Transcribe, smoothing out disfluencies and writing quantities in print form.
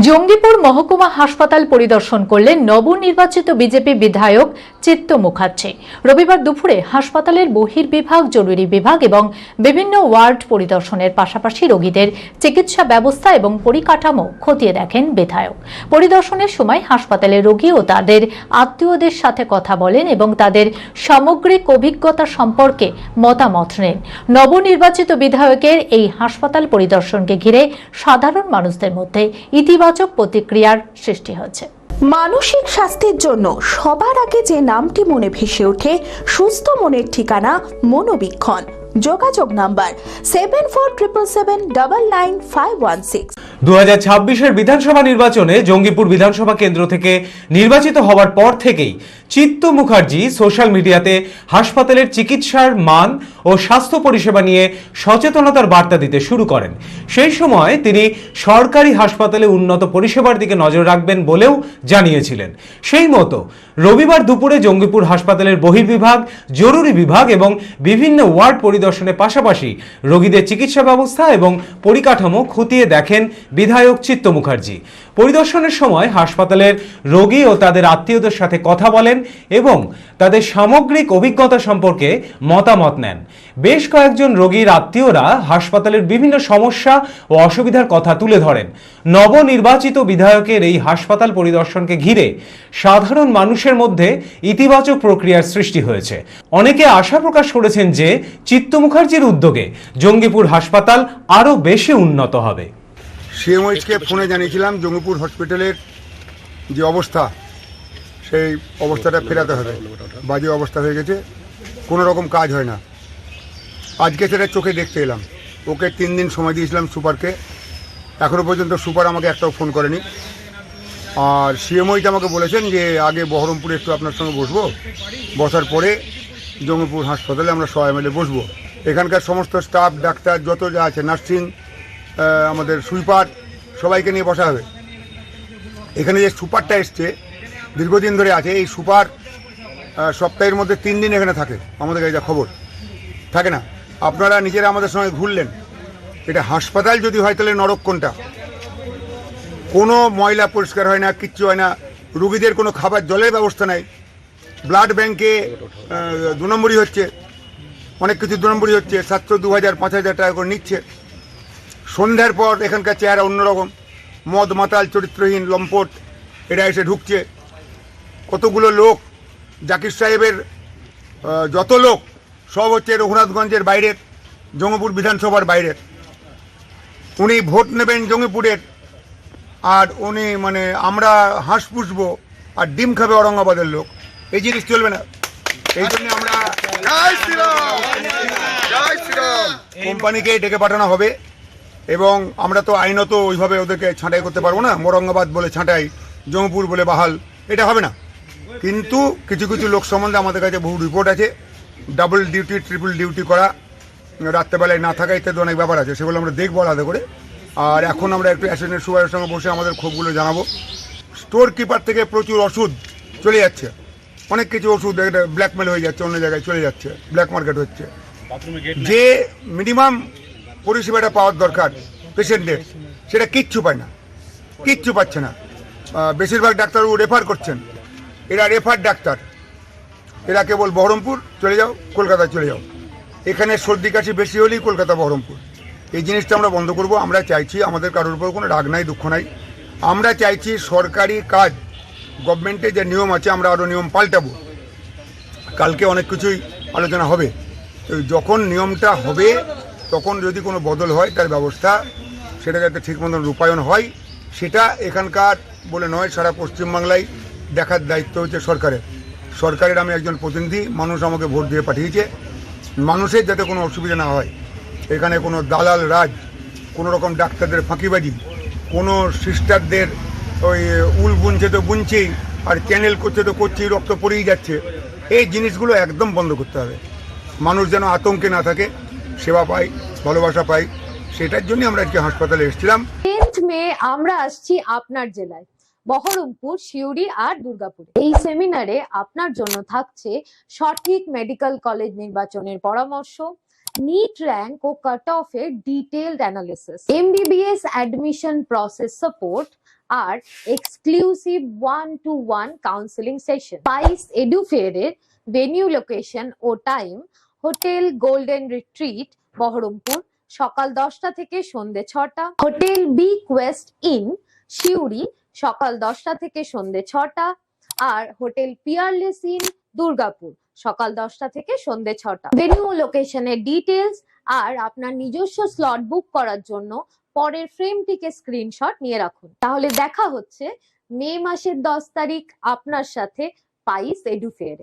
জঙ্গিপুর মহকুমা হাসপাতাল পরিদর্শন করলেন নবনির্বাচিত বিজেপি বিধায়ক চিত্ত মুখার্জি। রবিবার দুপুরে হাসপাতালের বহির্বিভাগ, জরুরি বিভাগ এবং বিভিন্ন ওয়ার্ড পরিদর্শনের পাশাপাশি রোগীদের চিকিৎসা ব্যবস্থা এবং পরিকাঠামো খতিয়ে দেখেন বিধায়ক। পরিদর্শনের সময় হাসপাতালের রোগী ও তাদের আত্মীয়দের সাথে কথা বলেন এবং তাদের সামগ্রিক অভিজ্ঞতা সম্পর্কে মতামত নেন। নবনির্বাচিত বিধায়কের এই হাসপাতাল পরিদর্শনকে ঘিরে সাধারণ মানুষদের মধ্যে ইতিবাচক প্রতিক্রিয়ার সৃষ্টি হয়েছে। মানসিক স্বাস্থ্যের জন্য সবার আগে যে নামটি মনে ভেসে ওঠে, সুস্থ মনের ঠিকানা মনোবীক্ষণ। যোগাযোগ নাম্বার 7477799516। 2026-এর বিধানসভা নির্বাচনে জঙ্গিপুর বিধানসভা কেন্দ্র থেকে নির্বাচিত হওয়ার পর থেকেই চিত্ত মুখার্জি সোশ্যাল মিডিয়াতে হাসপাতালের চিকিৎসার মান ও স্বাস্থ্য পরিষেবা নিয়ে সচেতনতার বার্তা দিতে শুরু করেন। সেই সময় তিনি সরকারি হাসপাতালে উন্নত পরিষেবার দিকে নজর রাখবেন বলেও জানিয়েছিলেন। সেই মতো রবিবার দুপুরে জঙ্গিপুর হাসপাতালের বহির্বিভাগ, জরুরি বিভাগ এবং বিভিন্ন ওয়ার্ড পরিদর্শনের পাশাপাশি রোগীদের চিকিৎসা ব্যবস্থা এবং পরিকাঠামো খতিয়ে দেখেন বিধায়ক চিত্ত মুখার্জি। পরিদর্শনের সময় হাসপাতালের রোগী ও তাদের আত্মীয়দের সাথে কথা বলেন এবং তাদের সামগ্রিক অভিজ্ঞতা সম্পর্কে মতামত নেন। বেশ কয়েকজন রোগীর আত্মীয়রা হাসপাতালের বিভিন্ন সমস্যা ও অসুবিধার কথা তুলে ধরেন। নবনির্বাচিত বিধায়কের এই হাসপাতাল পরিদর্শনকে ঘিরে সাধারণ মানুষের মধ্যে ইতিবাচক প্রক্রিয়ার সৃষ্টি হয়েছে। অনেকে আশা প্রকাশ করেছেন যে চিত্ত মুখার্জির উদ্যোগে জঙ্গিপুর হাসপাতাল আরও বেশি উন্নত হবে। সিএমওইচকে ফোনে জানিয়েছিলাম জঙ্গিপুর হসপিটালের যে অবস্থা, সেই অবস্থাটা ফেরাতে হবে। বাজে অবস্থা হয়ে গেছে, কোনো রকম কাজ হয় না। আজকে সেটা চোখে দেখতে এলাম। ওকে 3 দিন সময় দিয়েছিলাম সুপারকে, এখনও পর্যন্ত সুপার আমাকে একটাও ফোন করেনি। আর সিএমওইটা আমাকে বলেছেন যে আগে বহরমপুরে একটু আপনার সঙ্গে বসবো, বসার পরে জঙ্গিপুর হাসপাতালে আমরা সবাই মিলে বসবো। এখানকার সমস্ত স্টাফ, ডাক্তার, যত যা আছে, নার্সিং, আমাদের সুইপার, সবাইকে নিয়ে বসা হবে। এখানে যে সুপারটা এসছে, দীর্ঘদিন ধরে আছে, এই সুপার সপ্তাহের মধ্যে 3 দিন এখানে থাকে। আমাদের কাছে যা খবর থাকে না। আপনারা নিজেরা আমাদের সঙ্গে ঘুরলেন, এটা হাসপাতাল যদি হয় তাহলে নরক কোনটা? কোনো ময়লা পরিষ্কার হয় না, কিচ্ছু হয় না। রুগীদের কোনো খাবার জলের ব্যবস্থা নাই। ব্লাড ব্যাংকে 2 নম্বরই হচ্ছে, অনেক কিছু 2 নম্বরই হচ্ছে। 700, 2000, 5000 টাকা করে নিচ্ছে। সন্ধ্যার পর এখানকার চেহারা অন্যরকম, মদ মাতাল, চরিত্রহীন, লম্পট এরা এসে ঢুকছে। কতগুলো লোক, জাকির সাহেবের যত লোক সব হচ্ছে রঘুনাথগঞ্জের বাইরের, জঙ্গিপুর বিধানসভার বাইরের। উনি ভোট নেবেন জঙ্গিপুরের, আর উনি মানে আমরা হাঁস পুষবো আর ডিম খাবে ঔরঙ্গাবাদের লোক। এই জিনিস চলবে না। এই জন্য আমরা কোম্পানিকে ডেকে পাঠানো হবে। এবং আমরা তো আইনত ওইভাবে ওদেরকে ছাঁটাই করতে পারবো না। ঔরঙ্গাবাদ বলে ছাঁটাই, জঙ্গিপুর বলে বাহাল, এটা হবে না। কিন্তু কিছু কিছু লোক সম্বন্ধে আমাদের কাছে বহু রিপোর্ট আছে। ডাবল ডিউটি, ট্রিপল ডিউটি করা, রাত্রেবেলায় না থাকা ইত্যাদি অনেক ব্যাপার আছে, সেগুলো আমরা দেখবো আলাদা করে। আর এখন আমরা একটু অ্যাসিস্ট্যান্ট সুপারের সঙ্গে বসে আমাদের ক্ষোভগুলো জানাবো। স্টোর কিপার থেকে প্রচুর ওষুধ চলে যাচ্ছে, অনেক কিছু ওষুধ ব্ল্যাকমেল হয়ে যাচ্ছে, অন্য জায়গায় চলে যাচ্ছে, ব্ল্যাক মার্কেট হচ্ছে। যে মিনিমাম পরিষেবাটা পাওয়ার দরকার পেশেন্টদের, সেটা কিচ্ছু পায় না, কিচ্ছু পাচ্ছে না। বেশিরভাগ ডাক্তারবাবু রেফার করছেন, এরা রেফার ডাক্তার, এরা কেবল বহরমপুর চলে যাও, কলকাতা চলে যাও। এখানে সর্দি কাশি বেশি হলেই কলকাতা, বহরমপুর। এই জিনিসটা আমরা বন্ধ করব। আমরা চাইছি, আমাদের কারোর উপর কোনো রাগ নাই, দুঃখ নাই। আমরা চাইছি সরকারি কাজ, গভর্নমেন্টের যে নিয়ম আছে, আমরা আরও নিয়ম পাল্টাবো। কালকে অনেক কিছুই আলোচনা হবে। তো যখন নিয়মটা হবে, তখন যদি কোনো বদল হয়, তার ব্যবস্থা সেটা যাতে ঠিক মতন রূপায়ণ হয়, সেটা এখানকার বলে নয়, সারা পশ্চিমবাংলায় দেখার দায়িত্ব হচ্ছে সরকারের। সরকারের আমি একজন প্রতিনিধি, মানুষ আমাকে ভোট দিয়ে পাঠিয়েছে। মানুষের যাতে কোনো অসুবিধা না হয়, এখানে কোনো দালাল রাজ, কোনো রকম ডাক্তারদের ফাঁকিবাজি, কোনো সিস্টারদের ওই উল বুনছে তো বুনছেই, আর চ্যানেল করছে তো করছেই, রক্ত পড়েই যাচ্ছে, এই জিনিসগুলো একদম বন্ধ করতে হবে। মানুষ যেন আতঙ্কে না থাকে, সেবা পাই, ভালোবাসা পাই, সেটার জন্য আমরা আজকে হাসপাতালে এসেছিলাম। 10 মে আমরা আসছি আপনার জেলায়, বহরমপুর, সিউড়ি আর দুর্গাপুরে। এই সেমিনারে আপনার জন্য থাকছে সঠিক মেডিকেল কলেজ নির্বাচনের পরামর্শ, নিট র্যাঙ্ক ও কাট অফের detailed analysis, MBBS admission process support, আর exclusive 1-to-1 counselling session. Spice Edu ফেয়ারের ভেনিউ লোকেশন ও time hotel Golden Retreat Baharampur সকাল 10টা থেকে সন্ধ্যে 6টা, hotel B Quest Inn Suri সকাল 10টা থেকে সন্ধ্যে 6টা, আর হোটেল পিয়ারলেস ইন দুর্গাপুর সকাল 10টা থেকে সন্ধ্যে 6টা। ভেন্যু ও লোকেশনের ডিটেলস আর আপনার নিজস্ব স্লট বুক করার জন্য পরের ফ্রেমটিকে স্ক্রিনশট নিয়ে রাখুন। তাহলে দেখা হচ্ছে মে মাসের 10 তারিখ আপনার সাথে স্পাইস এডু ফেয়ারে।